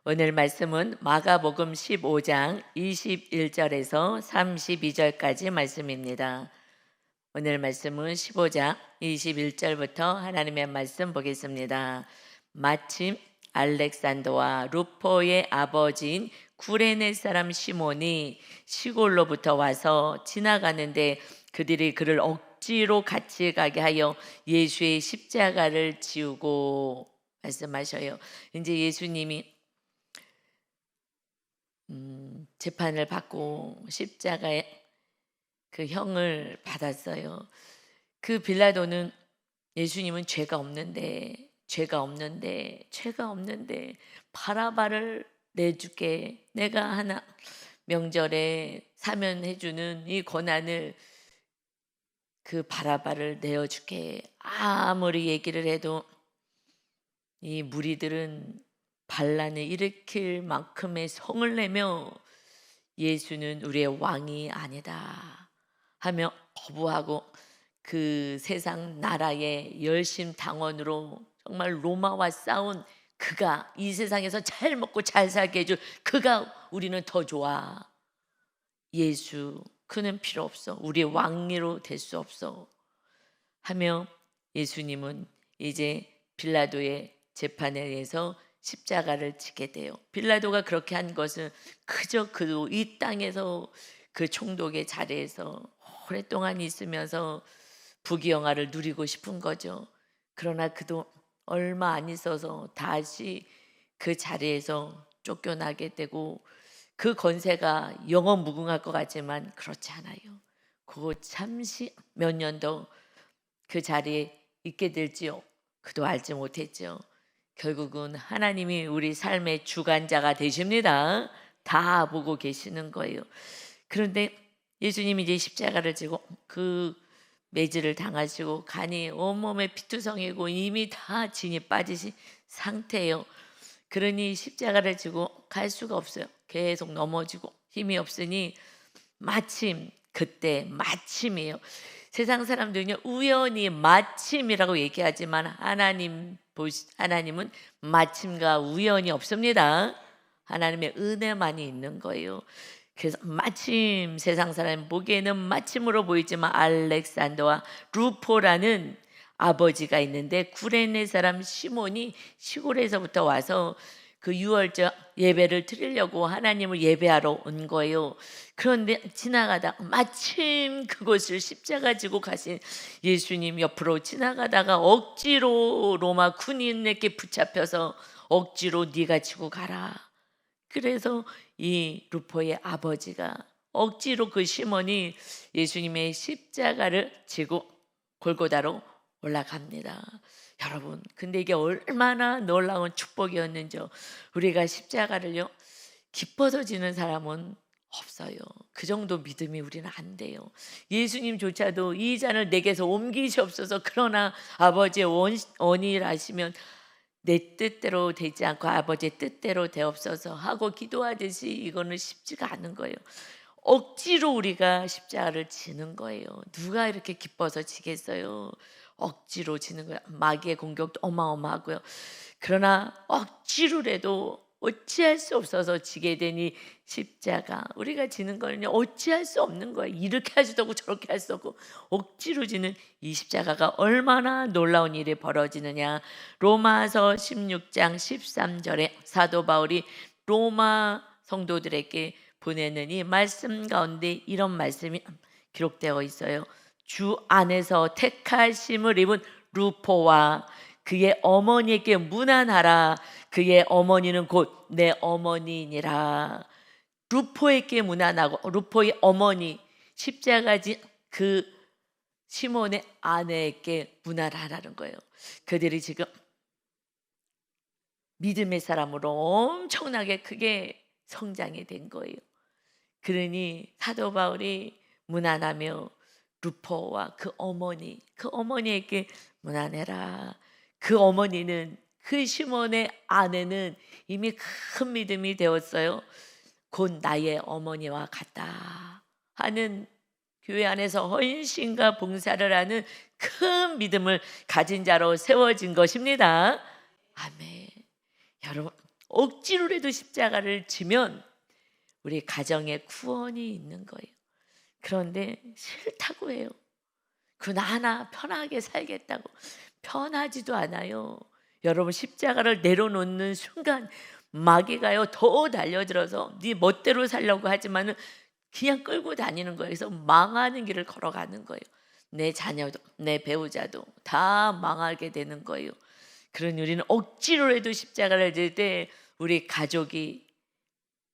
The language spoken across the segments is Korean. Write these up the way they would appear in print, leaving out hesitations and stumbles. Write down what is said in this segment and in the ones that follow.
오늘 말씀은 마가복음 15장 21절에서 32절까지 말씀입니다. 오늘 말씀은 15장 21절부터 하나님의 말씀 보겠습니다. 마침 알렉산더와 루포의 아버지인 구레네 사람 시몬이 시골로부터 와서 지나가는데 그들이 그를 억지로 같이 가게 하여 예수의 십자가를 지우고 말씀하셔요. 이제 예수님이 재판을 받고 십자가의 그 형을 받았어요. 그 빌라도는 예수님은 죄가 없는데 바라바를 내줄게, 내가 하나 명절에 사면해주는 이 고난을 그 바라바를 내어줄게. 아무리 얘기를 해도 이 무리들은 반란을 일으킬 만큼의 성을 내며 예수는 우리의 왕이 아니다 하며 거부하고 그 세상 나라의 열심당원으로 정말 로마와 싸운 그가, 이 세상에서 잘 먹고 잘 살게 해줄 그가 우리는 더 좋아. 예수 그는 필요 없어. 우리의 왕리로 될 수 없어 하며 예수님은 이제 빌라도의 재판에 의해서 십자가를 지게 돼요. 빌라도가 그렇게 한 것은 그저 이 땅에서 그 총독의 자리에서 오랫동안 있으면서 부귀영화를 누리고 싶은 거죠. 그러나 그도 얼마 안 있어서 다시 그 자리에서 쫓겨나게 되고 그 권세가 영원 무궁할 것 같지만 그렇지 않아요. 그거 잠시 몇 년 더 그 자리에 있게 될지요. 그도 알지 못했죠. 결국은 하나님이 우리 삶의 주관자가 되십니다. 다 보고 계시는 거예요. 그런데 예수님이 이제 십자가를 지고 그 매질을 당하시고 간이 온몸에 피투성이고 이미 다 진이 빠지신 상태예요. 그러니 십자가를 지고 갈 수가 없어요. 계속 넘어지고 힘이 없으니 마침, 그때 마침이에요. 세상 사람들은요 우연히 마침이라고 얘기하지만 하나님은 마침과 우연이 없습니다. 하나님의 은혜만이 있는 거예요. 그래서 마침 세상 사람 보기에는 마침으로 보이지만 알렉산더와 루포라는 아버지가 있는데 구레네 사람 시몬이 시골에서부터 와서 그 유월절 예배를 드리려고 하나님을 예배하러 온 거예요. 그런데 지나가다 마침 그곳을 십자가 지고 가신 예수님 옆으로 지나가다가 억지로 로마 군인에게 붙잡혀서 억지로 네가 지고 가라. 그래서 이 루포의 아버지가 억지로 그 시몬이 예수님의 십자가를 지고 골고다로 올라갑니다. 여러분, 근데 이게 얼마나 놀라운 축복이었는지요. 우리가 십자가를요 기뻐서 지는 사람은 없어요. 그 정도 믿음이 우리는 안 돼요. 예수님조차도 이 잔을 내게서 옮기시옵소서. 그러나 아버지의 원이라시면 내 뜻대로 되지 않고 아버지의 뜻대로 되옵소서 하고 기도하듯이 이거는 쉽지가 않은 거예요. 억지로 우리가 십자가를 지는 거예요. 누가 이렇게 기뻐서 지겠어요? 억지로 지는 거야. 마귀의 공격도 어마어마하고요. 그러나 억지로라도 어찌할 수 없어서 지게 되니 십자가, 우리가 지는 거는요 어찌할 수 없는 거예요. 이렇게 할 수도 없고 저렇게 할 수도 없고 억지로 지는 이 십자가가 얼마나 놀라운 일이 벌어지느냐. 로마서 16장 13절에 사도 바울이 로마 성도들에게 보내는 이 말씀 가운데 이런 말씀이 기록되어 있어요. 주 안에서 택하심을 입은 루포와 그의 어머니에게 문안하라. 그의 어머니는 곧 내 어머니니라. 루포에게 문안하고, 루포의 어머니 십자가지 그 시몬의 아내에게 문안하라는 거예요. 그들이 지금 믿음의 사람으로 엄청나게 크게 성장이 된 거예요. 그러니 사도 바울이 문안하며 루포와 그 어머니에게 문안해라. 그 어머니는, 그 시몬의 아내는 이미 큰 믿음이 되었어요. 곧 나의 어머니와 같다 하는, 교회 안에서 헌신과 봉사를 하는 큰 믿음을 가진 자로 세워진 것입니다. 아멘. 여러분, 억지로라도 십자가를 지면 우리 가정에 구원이 있는 거예요. 그런데 싫다고 해요. 그나 하나 편하게 살겠다고. 편하지도 않아요. 여러분, 십자가를 내려놓는 순간 마귀가요 더 달려들어서 네 멋대로 살려고 하지만은 그냥 끌고 다니는 거예요. 그래서 망하는 길을 걸어가는 거예요. 내 자녀도 내 배우자도 다 망하게 되는 거예요. 그러니 우리는 억지로라도 십자가를 질 때 우리 가족이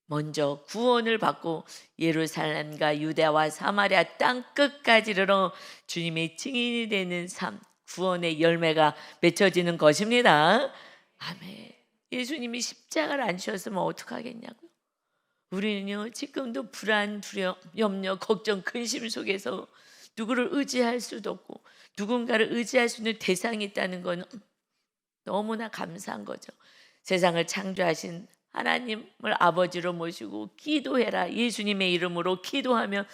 먼저 구원을 받고 예루살렘과 유대와 사마리아 땅 끝까지 이르러 주님의 증인이 되는 삶, 구원의 열매가 맺혀지는 것입니다. 아멘. 예수님이 십자가를 안 지셨으면 어떡하겠냐고요. 우리는요 지금도 불안, 두려움, 염려, 걱정, 근심 속에서 누구를 의지할 수도 없고 누군가를 의지할 수 있는 대상이 있다는 건 너무나 감사한 거죠. 세상을 창조하신 하나님을 아버지로 모시고 기도해라. 예수님의 이름으로 기도하면,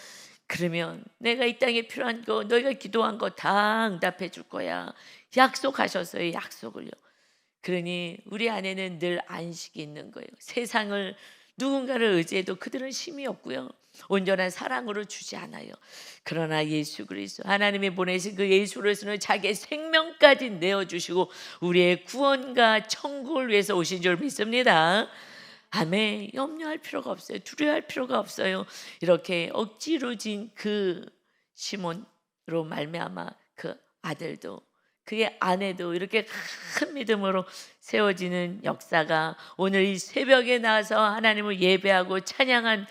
그러면 내가 이 땅에 필요한 거, 너희가 기도한 거 다 응답해 줄 거야. 약속하셨어요. 약속을요. 그러니 우리 안에는 늘 안식이 있는 거예요. 세상을 누군가를 의지해도 그들은 힘이 없고요. 온전한 사랑으로 주지 않아요. 그러나 예수 그리스도 하나님이 보내신 그 예수로서는 자기의 생명까지 내어주시고 우리의 구원과 천국을 위해서 오신 줄 믿습니다. 아멘. 염려할 필요가 없어요. 두려워할 필요가 없어요. 이렇게 억지로 진 그 시몬으로 말미암아 그 아들도 그의 아내도 이렇게 큰 믿음으로 세워지는 역사가 오늘 이 새벽에 나와서 하나님을 예배하고 찬양한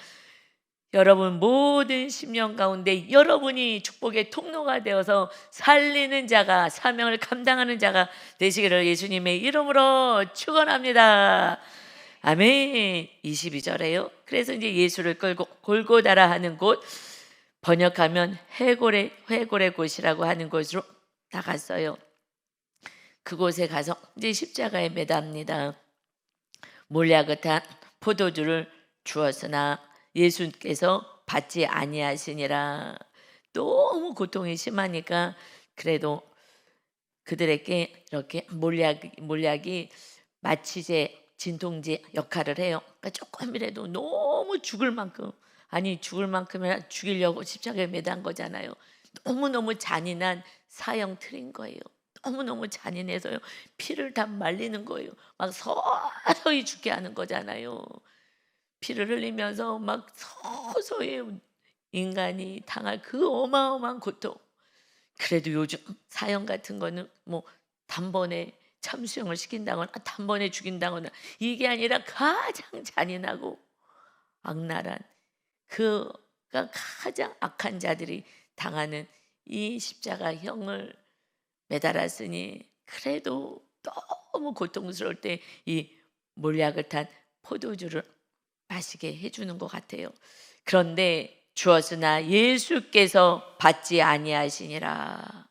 여러분 모든 심령 가운데 여러분이 축복의 통로가 되어서 살리는 자가, 사명을 감당하는 자가 되시기를 예수님의 이름으로 축원합니다. 아멘. 22절에요. 그래서 이제 예수를 끌고 골고다라 하는 곳, 번역하면 회골의 곳이라고 하는 곳으로 나갔어요. 그곳에 가서 이제 십자가에 매답니다. 몰약을 포도주를 주었으나 예수께서 받지 아니하시니라. 너무 고통이 심하니까 그래도 그들에게 이렇게 몰약이 마취제, 진통제 역할을 해요. 그러니까 조금이라도 너무 죽을 만큼, 아니 죽을 만큼이나 죽이려고 십자가에 매단 거잖아요. 너무너무 잔인한 사형 틀인 거예요. 너무너무 잔인해서요. 피를 다 말리는 거예요. 막 서서히 죽게 하는 거잖아요. 피를 흘리면서 막 서서히 인간이 당할 그 어마어마한 고통. 그래도 요즘 사형 같은 거는 뭐 단번에 참수형을 시킨다거나 단번에 죽인다거나 이게 아니라 가장 잔인하고 악랄한, 그가 가장 악한 자들이 당하는 이 십자가형을 매달았으니 그래도 너무 고통스러울 때 이 몰약을 탄 포도주를 마시게 해주는 것 같아요. 그런데 주었으나 예수께서 받지 아니하시니라.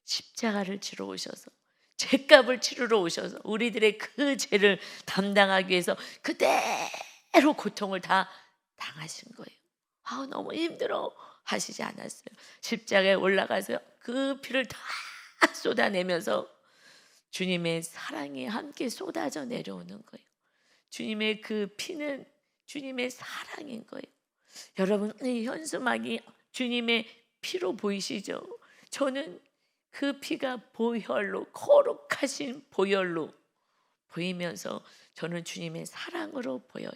십자가를 치러 오셔서, 죄값을 치르러 오셔서 우리들의 그 죄를 담당하기 위해서 그대로 고통을 다 당하신 거예요. 너무 힘들어 하시지 않았어요. 십자가에 올라가서 그 피를 다 쏟아내면서 주님의 사랑이 함께 쏟아져 내려오는 거예요. 주님의 그 피는 주님의 사랑인 거예요. 여러분, 이 현수막이 주님의 피로 보이시죠? 저는 그 피가 보혈로, 거룩하신 보혈로 보이면서 저는 주님의 사랑으로 보여요.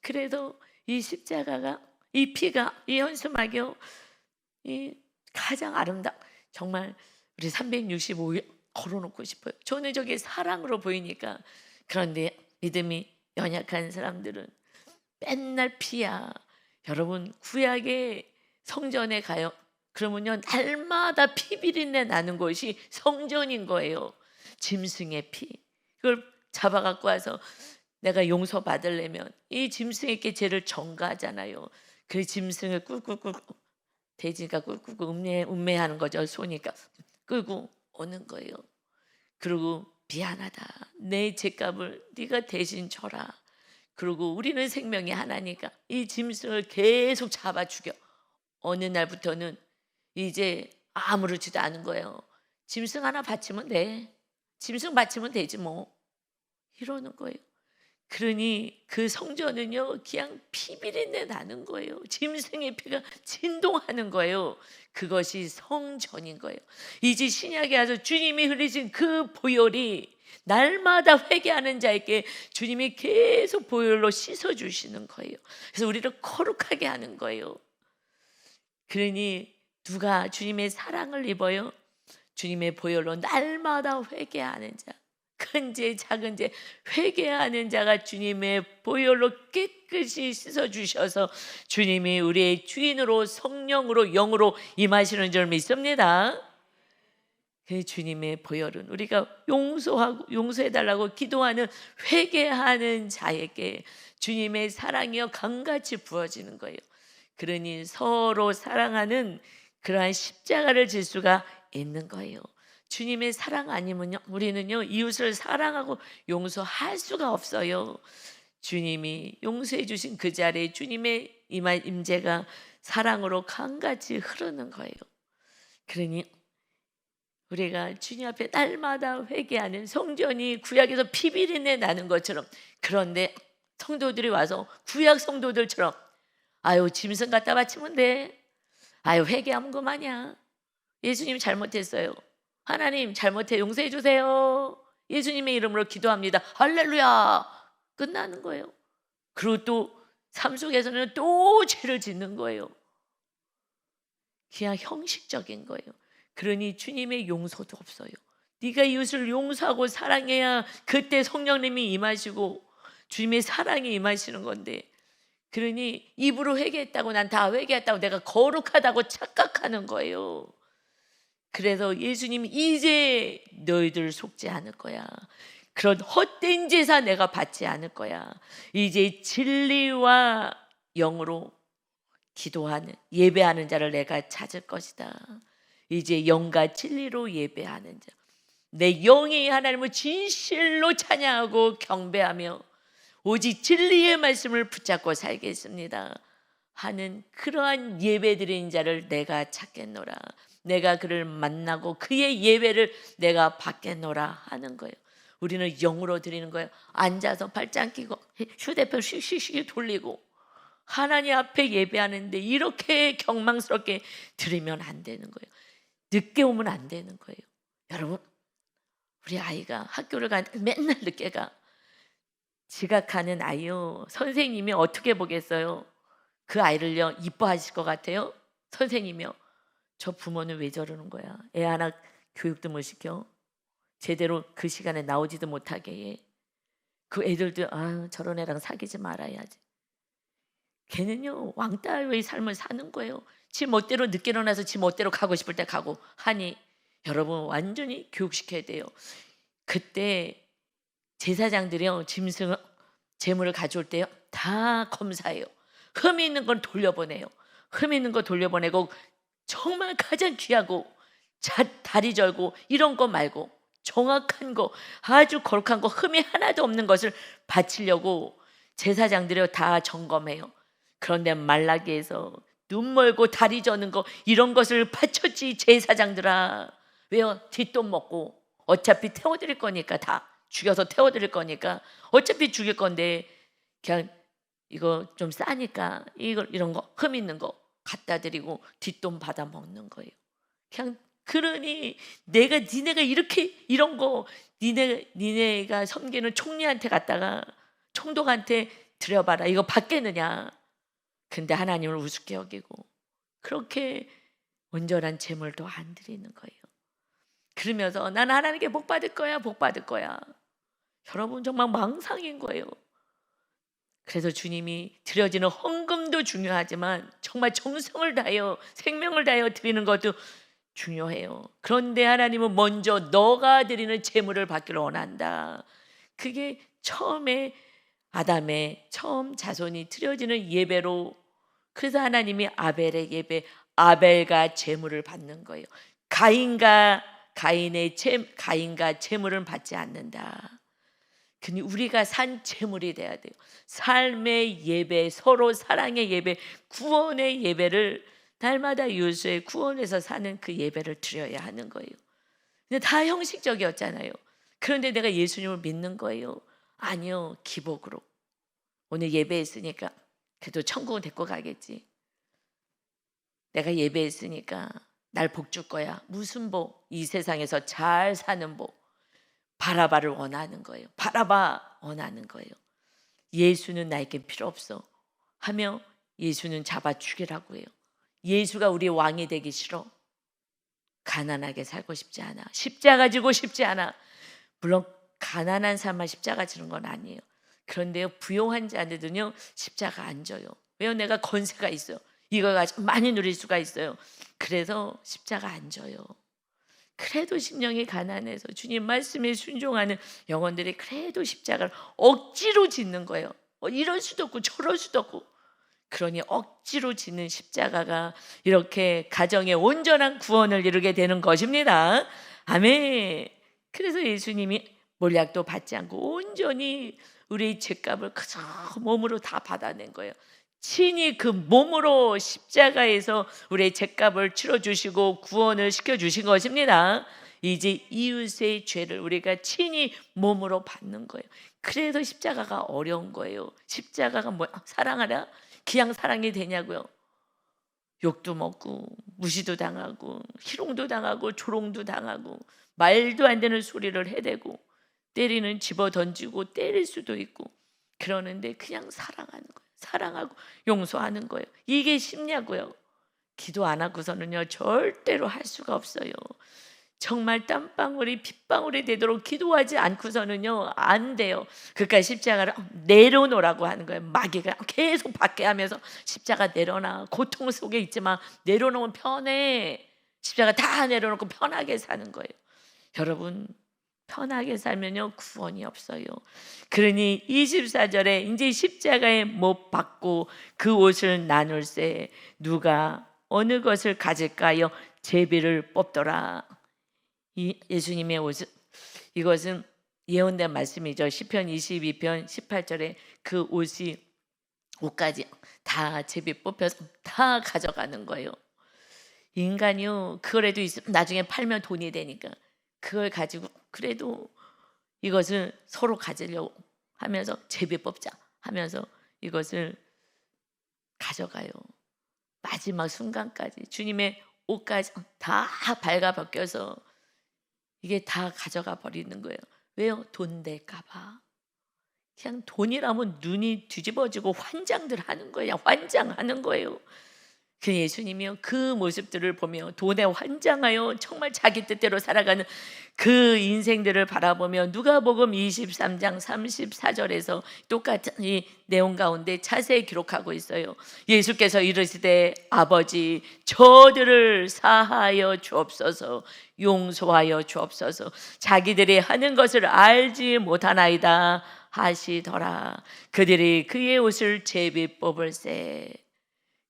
그래도 이 십자가가, 이 피가, 이 현수막이요, 이 가장 정말 우리 365일 걸어놓고 싶어요. 저는 저게 사랑으로 보이니까. 그런데 믿음이 연약한 사람들은 맨날 피야. 여러분, 구약의 성전에 가요. 그러면요 날마다 피 비린내 나는 곳이 성전인 거예요. 짐승의 피. 그걸 잡아갖고 와서 내가 용서 받으려면 이 짐승에게 죄를 전가하잖아요. 그 짐승을 꿀꿀꿀, 돼지가 꿀꿀꿀 음매하는 거죠. 소니까 끌고 오는 거예요. 그리고 미안하다, 내 죄값을 네가 대신 져라. 그리고 우리는 생명이 하나니까 이 짐승을 계속 잡아 죽여. 어느 날부터는 이제 아무렇지도 않은 거예요. 짐승 하나 바치면 돼. 짐승 바치면 되지 뭐. 이러는 거예요. 그러니 그 성전은요 그냥 피비린내 나는 거예요. 짐승의 피가 진동하는 거예요. 그것이 성전인 거예요. 이제 신약에 와서 주님이 흘리신 그 보혈이 날마다 회개하는 자에게 주님이 계속 보혈로 씻어주시는 거예요. 그래서 우리를 거룩하게 하는 거예요. 그러니 누가 주님의 사랑을 입어요? 주님의 보혈로 날마다 회개하는 자, 큰 죄 작은 죄 회개하는 자가 주님의 보혈로 깨끗이 씻어주셔서 주님이 우리의 주인으로 성령으로 영으로 임하시는 줄 믿습니다. 그 주님의 보혈은 우리가 용서해달라고 기도하는 회개하는 자에게 주님의 사랑이여 강같이 부어지는 거예요. 그러니 서로 사랑하는 그러한 십자가를 질 수가 있는 거예요. 주님의 사랑 아니면요 우리는요 이웃을 사랑하고 용서할 수가 없어요. 주님이 용서해 주신 그 자리에 주님의 임재가 사랑으로 강같이 흐르는 거예요. 그러니 우리가 주님 앞에 날마다 회개하는 성전이 구약에서 피비린내 나는 것처럼, 그런데 성도들이 와서 구약 성도들처럼 아유 짐승 갖다 바치면 돼, 아유 회개하면 그만이야, 예수님 잘못했어요, 하나님 잘못해 용서해 주세요, 예수님의 이름으로 기도합니다, 할렐루야, 끝나는 거예요. 그리고 또 삶 속에서는 또 죄를 짓는 거예요. 그냥 형식적인 거예요. 그러니 주님의 용서도 없어요. 네가 이웃을 용서하고 사랑해야 그때 성령님이 임하시고 주님의 사랑이 임하시는 건데, 그러니 입으로 회개했다고 난 다 회개했다고 내가 거룩하다고 착각하는 거예요. 그래서 예수님이 이제 너희들 속지 않을 거야, 그런 헛된 제사 내가 받지 않을 거야, 이제 진리와 영으로 기도하는 예배하는 자를 내가 찾을 것이다. 이제 영과 진리로 예배하는 자, 내 영이 하나님을 진실로 찬양하고 경배하며 오직 진리의 말씀을 붙잡고 살겠습니다 하는 그러한 예배드리는 자를 내가 찾겠노라. 내가 그를 만나고 그의 예배를 내가 받겠노라 하는 거예요. 우리는 영으로 드리는 거예요. 앉아서 발짱 끼고 휴대폰 씩씩씩 돌리고 하나님 앞에 예배하는데 이렇게 경망스럽게 드리면 안 되는 거예요. 늦게 오면 안 되는 거예요. 여러분, 우리 아이가 학교를 가는데 맨날 늦게 가. 지각하는 아이요, 선생님이 어떻게 보겠어요? 그 아이를요 이뻐하실 것 같아요? 선생님이요, 저 부모는 왜 저러는 거야? 애 하나 교육도 못 시켜, 제대로 그 시간에 나오지도 못하게 해. 그 애들도 아 저런 애랑 사귀지 말아야지. 걔는요 왕따의 삶을 사는 거예요. 지 멋대로 늦게 일어나서 지 멋대로 가고 싶을 때 가고 하니, 여러분 완전히 교육시켜야 돼요. 그때 제사장들이요 짐승 제물을 가져올 때요 다 검사해요. 흠이 있는 건 돌려보내요. 흠 있는 거 돌려보내고 정말 가장 귀하고 다리 절고 이런 거 말고 정확한 거, 아주 거룩한 거, 흠이 하나도 없는 것을 바치려고 제사장들이 다 점검해요. 그런데 말라기에서 눈 멀고 다리 저는 거 이런 것을 바쳤지 제사장들아. 왜요? 뒷돈 먹고 어차피 태워드릴 거니까, 다 죽여서 태워드릴 거니까 어차피 죽일 건데 그냥 이거 좀 싸니까 이런 거 흠 있는 거 갖다 드리고 뒷돈 받아 먹는 거예요. 그냥 그러니 니네가 이렇게 이런 거 니네가 섬기는 총리한테 갔다가 총독한테 드려봐라, 이거 받겠느냐. 근데 하나님을 우습게 여기고 그렇게 온전한 제물도 안 드리는 거예요. 그러면서 난 하나님께 복 받을 거야, 복 받을 거야. 여러분 정말 망상인 거예요. 그래서 주님이 드려지는 헌금도 중요하지만 정말 정성을 다하여 생명을 다하여 드리는 것도 중요해요. 그런데 하나님은 먼저 너가 드리는 제물을 받기를 원한다. 그게 처음에 아담의 처음 자손이 드려지는 예배로, 그래서 하나님이 아벨의 예배, 아벨과 제물을 받는 거예요. 가인과 제물은 받지 않는다. 그니 우리가 산 제물이 돼야 돼요. 삶의 예배, 서로 사랑의 예배, 구원의 예배를 날마다 이웃을 구원해서 사는 그 예배를 드려야 하는 거예요. 근데 다 형식적이었잖아요. 그런데 내가 예수님을 믿는 거예요. 아니요, 기복으로. 오늘 예배했으니까 그래도 천국은 데리고 가겠지. 내가 예배했으니까 날 복 줄 거야. 무슨 복? 이 세상에서 잘 사는 복. 바라바를 원하는 거예요. 바라바 원하는 거예요. 예수는 나에게 필요 없어 하며 예수는 잡아 죽이라고 해요. 예수가 우리 왕이 되기 싫어. 가난하게 살고 싶지 않아. 십자가 지고 싶지 않아. 물론 가난한 사람만 십자가 지는 건 아니에요. 그런데요, 부용한 자들은요 십자가 안 져요. 왜요? 내가 건세가 있어요. 이걸 가지고 많이 누릴 수가 있어요. 그래서 십자가 안 져요. 그래도 심령이 가난해서 주님 말씀에 순종하는 영혼들이 그래도 십자가를 억지로 짓는 거예요. 이럴 수도 없고 저럴 수도 없고. 그러니 억지로 짓는 십자가가 이렇게 가정의 온전한 구원을 이루게 되는 것입니다. 아멘. 그래서 예수님이 몰약도 받지 않고 온전히 우리의 죄값을 그저 몸으로 다 받아낸 거예요. 친히 그 몸으로 십자가에서 우리의 죄값을 치러주시고 구원을 시켜주신 것입니다. 이제 이웃의 죄를 우리가 친히 몸으로 받는 거예요. 그래서 십자가가 어려운 거예요. 십자가가 뭐야? 사랑하라? 그냥 사랑이 되냐고요? 욕도 먹고 무시도 당하고 희롱도 당하고 조롱도 당하고 말도 안 되는 소리를 해대고 때리는 집어 던지고 때릴 수도 있고 그러는데 그냥 사랑하는 거예요. 사랑하고 용서하는 거예요. 이게 쉽냐고요? 기도 안 하고서는요 절대로 할 수가 없어요. 정말 땀방울이 빗방울이 되도록 기도하지 않고서는요 안 돼요. 그러니까 십자가를 내려놓으라고 하는 거예요. 마귀가 계속 받게 하면서 십자가 내려놔. 고통 속에 있지만 내려놓으면 편해. 십자가 다 내려놓고 편하게 사는 거예요. 여러분 편하게 살면요 구원이 없어요. 그러니 24절에 이제 십자가에 못 박고 그 옷을 나눌세 누가 어느 것을 가질까요? 제비를 뽑더라. 이 예수님의 옷은 이것은 예언된 말씀이죠. 시편 22편 18절에 그 옷까지 다 제비 뽑혀서 다 가져가는 거예요. 인간이요 그거라도 있으면 나중에 팔면 돈이 되니까 그걸 가지고 그래도 이것을 서로 가지려고 하면서 제비 뽑자 하면서 이것을 가져가요. 마지막 순간까지 주님의 옷까지 다 발가 벗겨서 이게 다 가져가 버리는 거예요. 왜요? 돈 될까 봐. 그냥 돈이라면 눈이 뒤집어지고 환장들 하는 거예요. 환장하는 거예요. 그 예수님이요 그 모습들을 보며 돈에 환장하여 정말 자기 뜻대로 살아가는 그 인생들을 바라보며 누가복음 23장 34절에서 똑같은 이 내용 가운데 자세히 기록하고 있어요. 예수께서 이르시되 아버지 저들을 사하여 주옵소서 용서하여 주옵소서 자기들이 하는 것을 알지 못하나이다 하시더라. 그들이 그의 옷을 제비 뽑을세.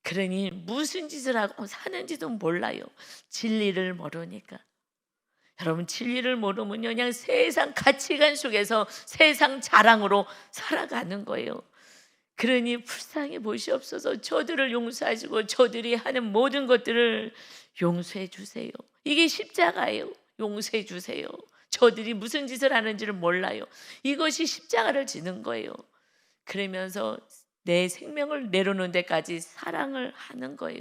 그러니 무슨 짓을 하고 사는지도 몰라요. 진리를 모르니까. 여러분 진리를 모르면요 그냥 세상 가치관 속에서 세상 자랑으로 살아가는 거예요. 그러니 불쌍히 보시옵소서. 저들을 용서하시고 저들이 하는 모든 것들을 용서해 주세요. 이게 십자가예요. 용서해 주세요. 저들이 무슨 짓을 하는지를 몰라요. 이것이 십자가를 지는 거예요. 그러면서 내 생명을 내려놓는 데까지 사랑을 하는 거예요.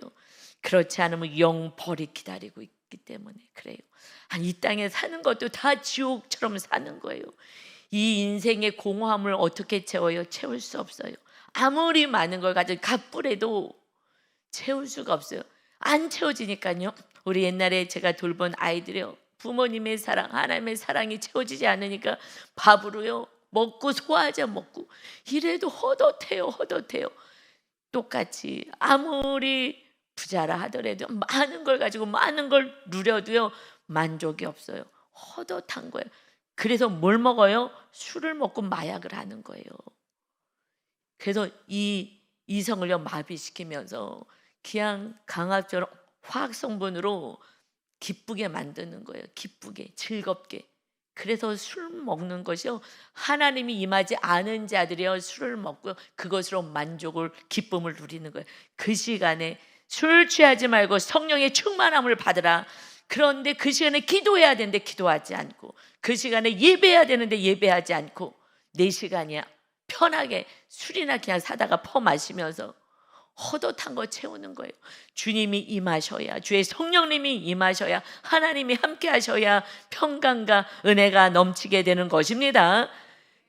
그렇지 않으면 영벌이 기다리고 있기 때문에 그래요. 이 땅에 사는 것도 다 지옥처럼 사는 거예요. 이 인생의 공허함을 어떻게 채워요? 채울 수 없어요. 아무리 많은 걸 가지고 갑불해도 채울 수가 없어요. 안 채워지니까요. 우리 옛날에 제가 돌본 아이들이요. 부모님의 사랑, 하나님의 사랑이 채워지지 않으니까 밥으로요. 먹고 소화하자 먹고 이래도 헛헛해요. 똑같이 아무리 부자라 하더라도 많은 걸 가지고 많은 걸 누려도요 만족이 없어요. 헛헛한 거예요. 그래서 뭘 먹어요? 술을 먹고 마약을 하는 거예요. 그래서 이 이성을요 마비시키면서 그냥 강압적으로 화학 성분으로 기쁘게 만드는 거예요. 기쁘게 즐겁게. 그래서 술 먹는 것이요 하나님이 임하지 않은 자들이요 술을 먹고 그것으로 만족을 기쁨을 누리는 거예요. 그 시간에 술 취하지 말고 성령의 충만함을 받으라. 그런데 그 시간에 기도해야 되는데 기도하지 않고 그 시간에 예배해야 되는데 예배하지 않고 4시간이야 편하게 술이나 그냥 사다가 퍼마시면서 헛헛한 거 채우는 거예요. 주님이 임하셔야, 주의 성령님이 임하셔야, 하나님이 함께 하셔야 평강과 은혜가 넘치게 되는 것입니다.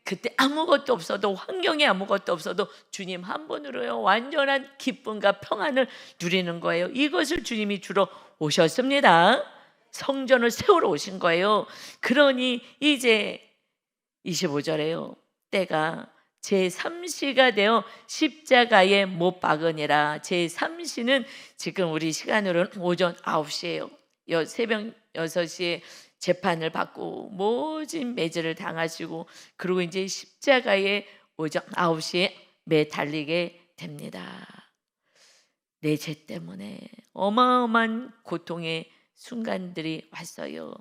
그때 아무것도 없어도, 환경에 아무것도 없어도 주님 한 분으로요 완전한 기쁨과 평안을 누리는 거예요. 이것을 주님이 주러 오셨습니다. 성전을 세우러 오신 거예요. 그러니 이제 25절에요 때가 제3시가 되어 십자가에 못 박으니라. 제3시는 지금 우리 시간으로는 오전 9시예요 새벽 6시에 재판을 받고 모진 매질을 당하시고, 그리고 이제 십자가에 오전 9시에 매달리게 됩니다. 내 죄 때문에 어마어마한 고통의 순간들이 왔어요.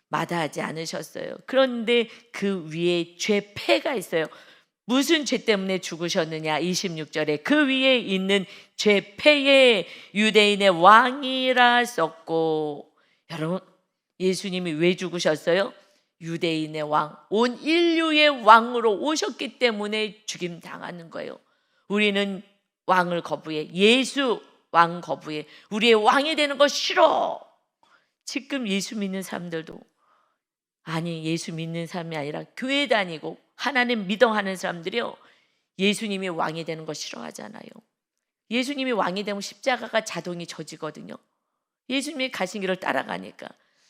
마다하지 않으셨어요. 그런데 그 위에 죄패가 있어요. 무슨 죄 때문에 죽으셨느냐? 26절에 그 위에 있는 죄패에 유대인의 왕이라 썼고, 여러분 예수님이 왜 죽으셨어요? 유대인의 왕, 온 인류의 왕으로 오셨기 때문에 죽임 당하는 거예요. 우리는 왕을 거부해. 예수 왕 거부해. 우리의 왕이 되는 거 싫어. 지금 예수 믿는 사람들도, 아니 예수 믿는 사람이 아니라 교회 다니고 하나님 믿어하는 사람들이요 예수님이 왕이 되는 거 싫어하잖아요. 예수님이 왕이 되면 십자가가 자동이 져지거든요. 예수님이 가신 길을 따라가니까.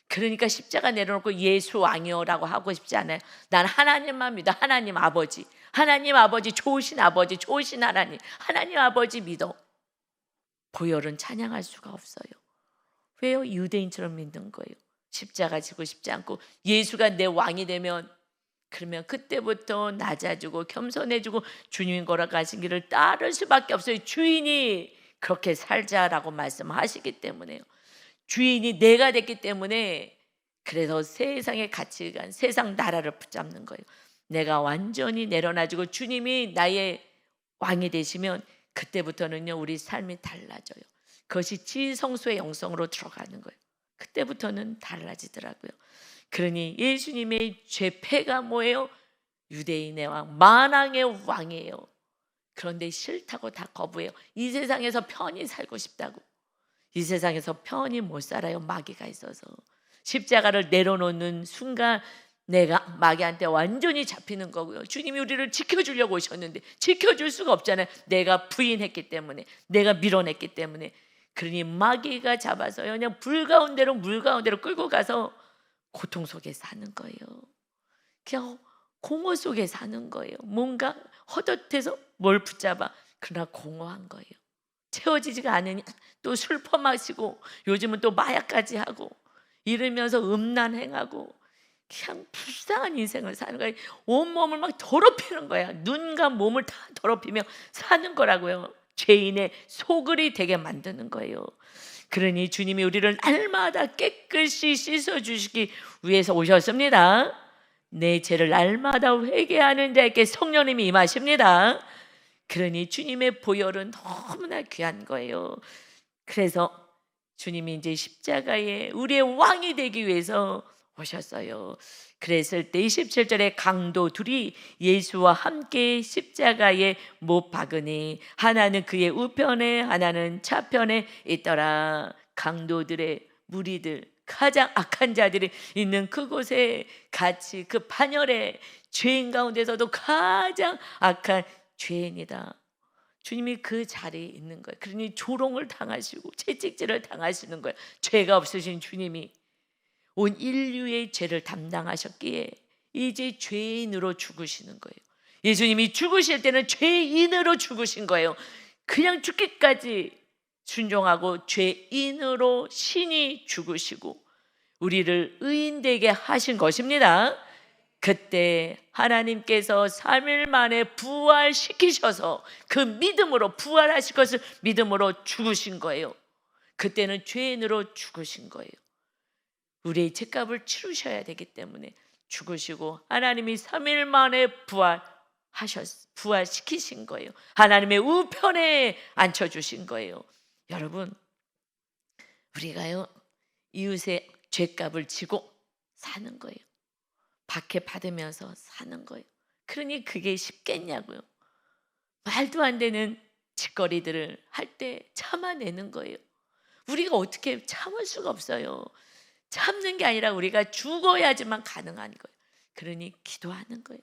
그러니까 십자가 내려놓고 예수 왕이여라고 하고 싶지 않아요. 난 하나님만 믿어. 하나님 아버지, 하나님 아버지, 좋으신 아버지, 좋으신 하나님, 하나님 아버지 믿어. 보혈은 찬양할 수가 없어요. 왜요? 유대인처럼 믿는 거예요. 십자가 지고 싶지 않고, 예수가 내 왕이 되면, 그러면 그때부터 낮아지고 겸손해지고 주님 걸어가신 길을 따를 수밖에 없어요. 주인이 그렇게 살자라고 말씀하시기 때문에요. 주인이 내가 됐기 때문에, 그래서 세상의 가치관, 세상 나라를 붙잡는 거예요. 내가 완전히 내려놔지고 주님이 나의 왕이 되시면 그때부터는요 우리 삶이 달라져요. 그것이 지성소의 영성으로 들어가는 거예요. 그때부터는 달라지더라고요. 그러니 예수님의 죄패가 뭐예요? 유대인의 왕, 만왕의 왕이에요. 그런데 싫다고 다 거부해요. 이 세상에서 편히 살고 싶다고. 이 세상에서 편히 못 살아요. 마귀가 있어서. 십자가를 내려놓는 순간 내가 마귀한테 완전히 잡히는 거고요. 주님이 우리를 지켜주려고 오셨는데 지켜줄 수가 없잖아요. 내가 부인했기 때문에, 내가 밀어냈기 때문에. 그러니 마귀가 잡아서 그냥 불 가운데로, 물 가운데로 끌고 가서 고통 속에 사는 거예요. 그냥 공허 속에 사는 거예요. 뭔가 헛헛해서 뭘 붙잡아. 그러나 공허한 거예요. 채워지지가 않으니 또 술 퍼마시고, 요즘은 또 마약까지 하고, 이러면서 음란행하고 그냥 불쌍한 인생을 사는 거예요. 온몸을 막 더럽히는 거야. 눈과 몸을 다 더럽히며 사는 거라고요. 죄인의 소굴이 되게 만드는 거예요. 그러니 주님이 우리를 날마다 깨끗이 씻어주시기 위해서 오셨습니다. 내 죄를 날마다 회개하는 자에게 성령님이 임하십니다. 그러니 주님의 보혈은 너무나 귀한 거예요. 그래서 주님이 이제 십자가에 우리의 왕이 되기 위해서 오셨어요. 그랬을 때 27절에 강도 둘이 예수와 함께 십자가에 못 박으니 하나는 그의 우편에 하나는 차편에 있더라. 강도들의 무리들, 가장 악한 자들이 있는 그곳에 같이, 그 반열에 죄인 가운데서도 가장 악한 죄인이다. 주님이 그 자리에 있는 거예요. 그러니 조롱을 당하시고 채찍질을 당하시는 거예요. 죄가 없으신 주님이 온 인류의 죄를 담당하셨기에 이제 죄인으로 죽으시는 거예요. 예수님이 죽으실 때는 죄인으로 죽으신 거예요. 그냥 죽기까지 순종하고 죄인으로 신이 죽으시고 우리를 의인되게 하신 것입니다. 그때 하나님께서 3일 만에 부활시키셔서 그 믿음으로, 부활하실 것을 믿음으로 죽으신 거예요. 그때는 죄인으로 죽으신 거예요. 우리의 죄값을 치르셔야 되기 때문에 죽으시고 하나님이 3일 만에 부활시키신 거예요. 하나님의 우편에 앉혀주신 거예요. 여러분, 우리가요 이웃의 죄값을 지고 사는 거예요. 박해 받으면서 사는 거예요. 그러니 그게 쉽겠냐고요. 말도 안 되는 짓거리들을 할 때 참아내는 거예요. 우리가 어떻게 참을 수가 없어요. 참는 게 아니라 우리가 죽어야지만 가능한 거예요. 그러니 기도하는 거예요.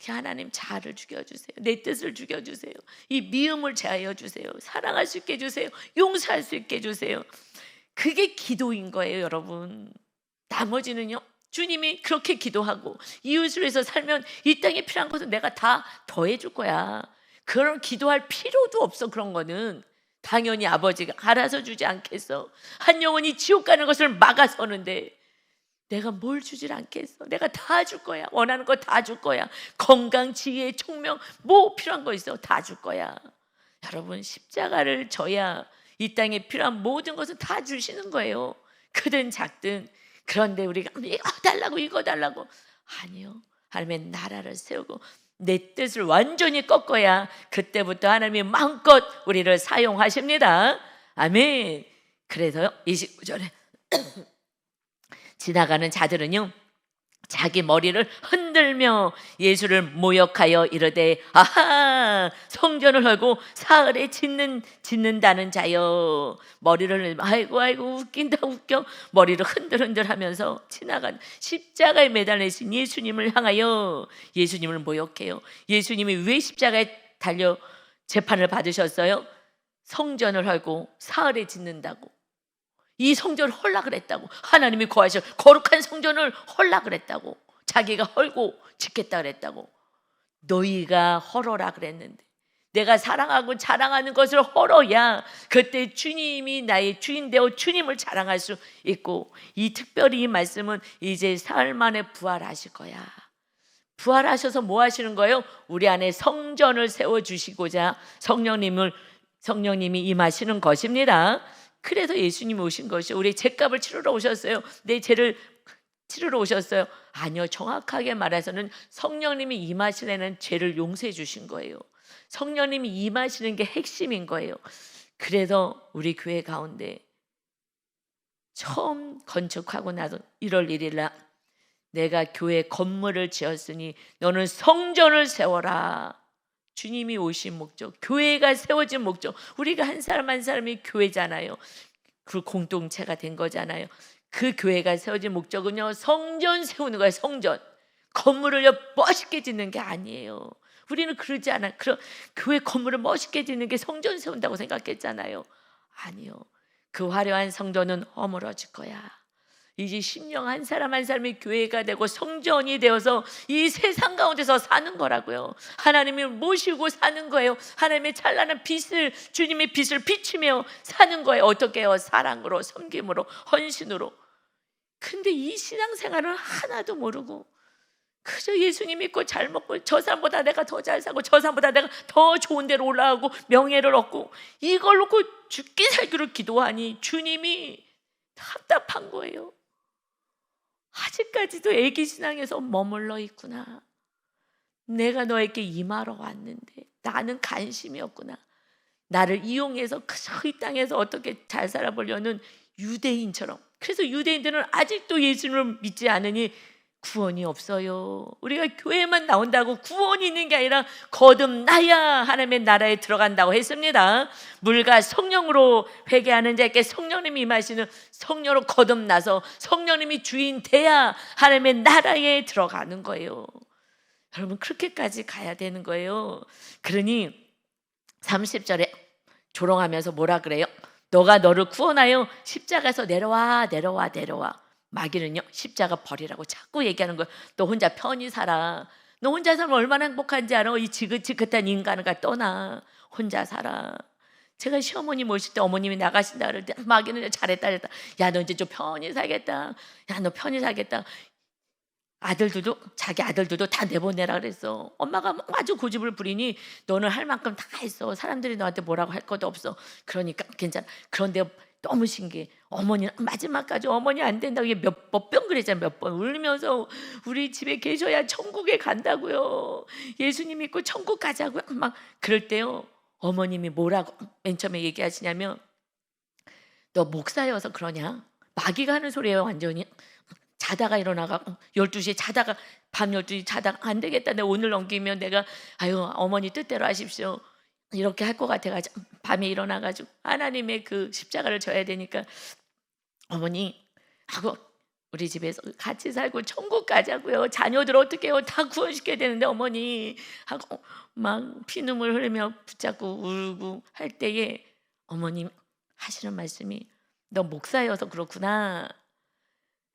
하나님 자아를 죽여주세요. 내 뜻을 죽여주세요. 이 미움을 제하여 주세요. 사랑할 수 있게 해주세요. 용서할 수 있게 해주세요. 그게 기도인 거예요, 여러분. 나머지는요, 주님이 그렇게 기도하고 이웃을 위해서 살면 이 땅에 필요한 것은 내가 다 더해줄 거야. 그런 기도할 필요도 없어. 그런 거는 당연히 아버지가 알아서 주지 않겠어. 한 영혼이 지옥 가는 것을 막아서는데 내가 뭘 주질 않겠어. 내가 다 줄 거야. 원하는 거 다 줄 거야. 건강, 지혜, 총명, 뭐 필요한 거 있어 다 줄 거야. 여러분, 십자가를 져야 이 땅에 필요한 모든 것을 다 주시는 거예요. 크든 작든. 그런데 우리가 이거 달라고 이거 달라고, 아니요. 하나님의 나라를 세우고 내 뜻을 완전히 꺾어야 그때부터 하나님이 마음껏 우리를 사용하십니다. 아멘. 그래서요, 29절에 지나가는 자들은요, 자기 머리를 흔들며 예수를 모욕하여 이르되, 아하, 성전을 헐고 사흘에 짓는다는 자여. 머리를 아이고 웃긴다 웃겨. 머리를 흔들흔들하면서 지나간 십자가에 매달리신 예수님을 향하여 예수님을 모욕해요. 예수님이 왜 십자가에 달려 재판을 받으셨어요? 성전을 헐고 사흘에 짓는다고. 이 성전을 헐라 그랬다고. 하나님이 거하실 거룩한 성전을 헐라 그랬다고. 자기가 헐고 짓겠다 그랬다고. 너희가 헐어라 그랬는데, 내가 사랑하고 자랑하는 것을 헐어야 그때 주님이 나의 주인 되어 주님을 자랑할 수 있고, 이 특별히 이 말씀은 이제 사흘 만에 부활하실 거야. 부활하셔서 뭐 하시는 거예요? 우리 안에 성전을 세워주시고자 성령님이 임하시는 것입니다. 그래서 예수님이 오신 것이요, 우리 죄값을 치르러 오셨어요. 내 죄를 치르러 오셨어요. 아니요, 정확하게 말해서는 성령님이 임하시려는 죄를 용서해 주신 거예요. 성령님이 임하시는 게 핵심인 거예요. 그래서 우리 교회 가운데 처음 건축하고 나서 1월 1일 날 내가 교회 건물을 지었으니 너는 성전을 세워라. 주님이 오신 목적, 교회가 세워진 목적, 우리가 한 사람 한 사람이 교회잖아요. 그 공동체가 된 거잖아요. 그 교회가 세워진 목적은요, 성전 세우는 거예요. 성전. 건물을요 멋있게 짓는 게 아니에요. 우리는 그러지 않아요. 교회 건물을 멋있게 짓는 게 성전 세운다고 생각했잖아요. 아니요. 그 화려한 성전은 허물어질 거야. 이제 심령 한 사람 한 사람이 교회가 되고 성전이 되어서 이 세상 가운데서 사는 거라고요. 하나님을 모시고 사는 거예요. 하나님의 찬란한 빛을, 주님의 빛을 비추며 사는 거예요. 어떻게 해요? 사랑으로, 섬김으로, 헌신으로. 근데 이 신앙생활은 하나도 모르고 그저 예수님 믿고 잘 먹고 저 사람보다 내가 더 잘 사고 저 사람보다 내가 더 좋은 데로 올라가고 명예를 얻고 이걸 놓고 죽기 살기로 기도하니 주님이 답답한 거예요. 아직까지도 애기 신앙에서 머물러 있구나. 내가 너에게 임하러 왔는데 나는 관심이 없구나. 나를 이용해서 그저 이 땅에서 어떻게 잘 살아보려는 유대인처럼. 그래서 유대인들은 아직도 예수님을 믿지 않으니 구원이 없어요. 우리가 교회만 나온다고 구원이 있는 게 아니라 거듭나야 하나님의 나라에 들어간다고 했습니다. 물과 성령으로 회개하는 자에게 성령님이 임하시는, 성령으로 거듭나서 성령님이 주인 돼야 하나님의 나라에 들어가는 거예요. 여러분, 그렇게까지 가야 되는 거예요. 그러니 30절에 조롱하면서 뭐라 그래요? 너가 너를 구원하여 십자가에서 내려와. 마귀는요, 십자가 버리라고 자꾸 얘기하는 거예요. 너 혼자 편히 살아. 너 혼자 살면 얼마나 행복한지 알아? 이 지긋지긋한 인간을 떠나. 혼자 살아. 제가 시어머니 모실 때 어머님이 나가신다 그럴 때 마귀는 잘했다. 야, 너 이제 좀 편히 살겠다. 야, 너 편히 살겠다. 자기 아들들도 다 내보내라 그랬어. 엄마가 아주 고집을 부리니 너는 할 만큼 다 했어. 사람들이 너한테 뭐라고 할 것도 없어. 그러니까 괜찮아. 그런데 너무 신기해. 어머니는 마지막까지 어머니 안 된다고 몇 번 그랬잖아. 몇 번 울면서 우리 집에 계셔야 천국에 간다고요. 예수님 믿고 천국 가자고요. 막 그럴 때요, 어머님이 뭐라고 맨 처음에 얘기하시냐면 너 목사여서 그러냐? 마귀가 하는 소리예요. 완전히 자다가 일어나가 12시에 자다가 밤 12시 자다가 안 되겠다. 내가 오늘 넘기면 내가 아유 어머니 뜻대로 하십시오. 이렇게 할 것 같아가지고 밤에 일어나가지고 하나님의 그 십자가를 져야 되니까 어머니 하고 우리 집에서 같이 살고 천국 가자고요. 자녀들 어떻게 해요? 다 구원시켜야 되는데 어머니 하고 막 피눈물 흘리며 붙잡고 울고 할 때에 어머님 하시는 말씀이 너 목사여서 그렇구나.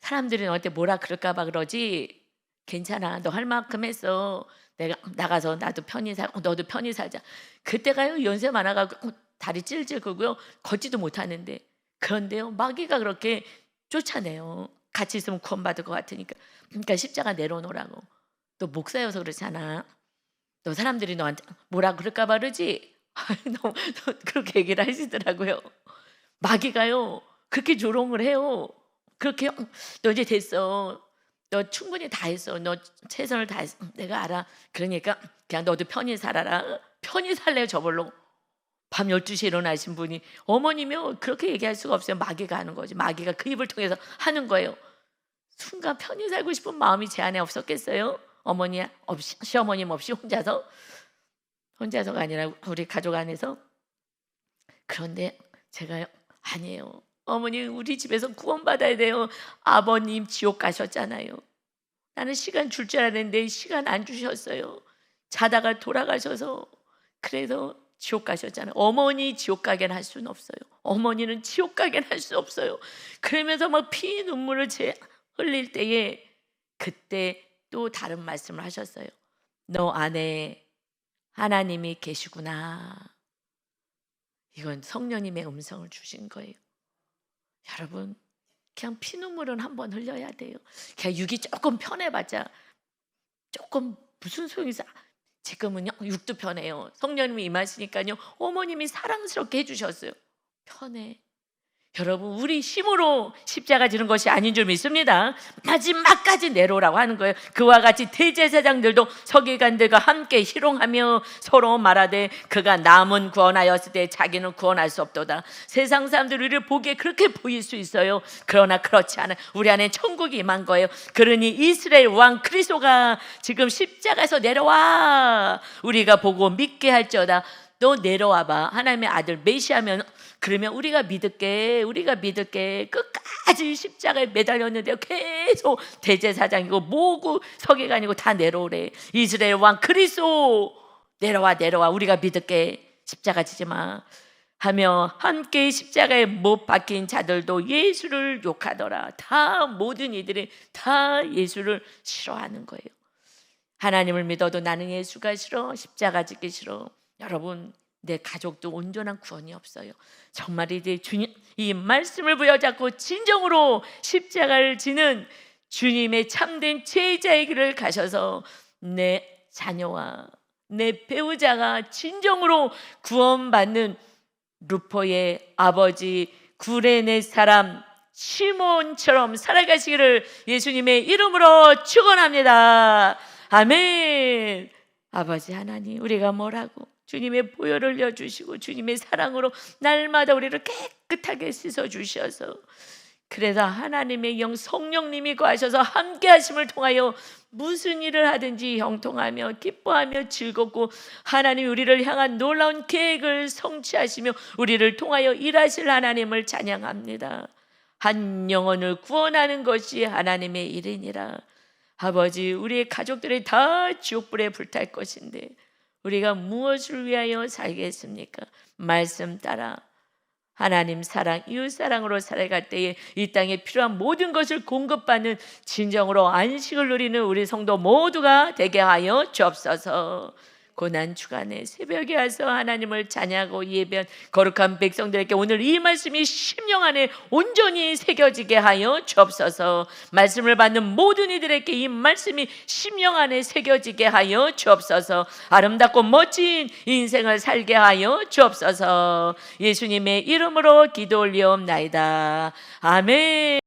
사람들이 너한테 뭐라 그럴까 봐 그러지. 괜찮아. 너 할 만큼 했어. 내가 나가서 나도 편히 살고 너도 편히 살자. 그때가요 연세 많아가지고 다리 찔찔 긁고요 걷지도 못하는데 그런데요 마귀가 그렇게 쫓아내요. 같이 있으면 구원받을 것 같으니까. 그러니까 십자가 내려놓으라고. 너 목사여서 그렇잖아. 너 사람들이 너한테 뭐라 그럴까 봐 그러지. 너 그렇게 얘기를 하시더라고요. 마귀가요 그렇게 조롱을 해요. 그렇게 너 이제 됐어. 너 충분히 다 했어. 너 최선을 다했어. 내가 알아. 그러니까 그냥 너도 편히 살아라. 편히 살래요 저걸로. 밤 12시에 일어나신 분이 어머니면 그렇게 얘기할 수가 없어요. 마귀가 하는 거지. 마귀가 그 입을 통해서 하는 거예요. 순간 편히 살고 싶은 마음이 제 안에 없었겠어요? 어머니 없이 시어머님 없이 혼자서가 아니라 우리 가족 안에서. 그런데 제가요 아니에요. 어머니 우리 집에서 구원받아야 돼요. 아버님 지옥 가셨잖아요. 나는 시간 줄 줄 알았는데 시간 안 주셨어요. 자다가 돌아가셔서. 그래서 지옥 가셨잖아요. 어머니 지옥 가게는 할 수는 없어요. 어머니는 지옥 가게는 할 수 없어요. 그러면서 막 피 눈물을 흘릴 때에 그때 또 다른 말씀을 하셨어요. 너 안에 하나님이 계시구나. 이건 성령님의 음성을 주신 거예요. 여러분 그냥 피눈물은 한번 흘려야 돼요. 그냥 육이 조금 편해봤자 조금 무슨 소용이 있어. 지금은요 육도 편해요. 성령님이 임하시니까요 어머님이 사랑스럽게 해주셨어요. 편해. 여러분 우리 힘으로 십자가 지는 것이 아닌 줄 믿습니다. 마지막까지 내려오라고 하는 거예요. 그와 같이 대제사장들도 서기관들과 함께 희롱하며 서로 말하되 그가 남은 구원하였을 때 자기는 구원할 수 없도다. 세상 사람들 우리를 보기에 그렇게 보일 수 있어요. 그러나 그렇지 않아요. 우리 안에 천국이 임한 거예요. 그러니 이스라엘 왕 그리스도가 지금 십자가에서 내려와 우리가 보고 믿게 할지어다. 너 내려와봐. 하나님의 아들 메시아면 그러면 우리가 믿을게 끝까지 십자가에 매달렸는데 계속 대제사장이고 뭐고 서기관이고 다 내려오래. 이스라엘 왕 그리스도 내려와 우리가 믿을게 십자가 지지 마 하며 함께 십자가에 못 박힌 자들도 예수를 욕하더라. 다 모든 이들이 다 예수를 싫어하는 거예요. 하나님을 믿어도 나는 예수가 싫어. 십자가 지기 싫어. 여러분 내 가족도 온전한 구원이 없어요. 정말 이제 주님 이 말씀을 부여잡고 진정으로 십자가를 지는 주님의 참된 제자의 길을 가셔서 내 자녀와 내 배우자가 진정으로 구원받는 루포의 아버지 구레네 사람 시몬처럼 살아가시기를 예수님의 이름으로 축원합니다. 아멘. 아버지 하나님 우리가 뭐라고 주님의 보혈을 흘려주시고 주님의 사랑으로 날마다 우리를 깨끗하게 씻어주셔서 그래서 하나님의 영 성령님이 거하셔서 함께 하심을 통하여 무슨 일을 하든지 형통하며 기뻐하며 즐겁고 하나님 우리를 향한 놀라운 계획을 성취하시며 우리를 통하여 일하실 하나님을 찬양합니다. 한 영혼을 구원하는 것이 하나님의 일이니라. 아버지 우리의 가족들이 다 지옥불에 불탈 것인데 우리가 무엇을 위하여 살겠습니까? 말씀 따라 하나님 사랑, 이웃 사랑으로 살아갈 때에 이 땅에 필요한 모든 것을 공급받는 진정으로 안식을 누리는 우리 성도 모두가 되게 하여 주옵소서. 고난 주간에 새벽에 와서 하나님을 찬양하고 예배한 거룩한 백성들에게 오늘 이 말씀이 심령 안에 온전히 새겨지게 하여 주옵소서. 말씀을 받는 모든 이들에게 이 말씀이 심령 안에 새겨지게 하여 주옵소서. 아름답고 멋진 인생을 살게 하여 주옵소서. 예수님의 이름으로 기도 올리옵나이다. 아멘.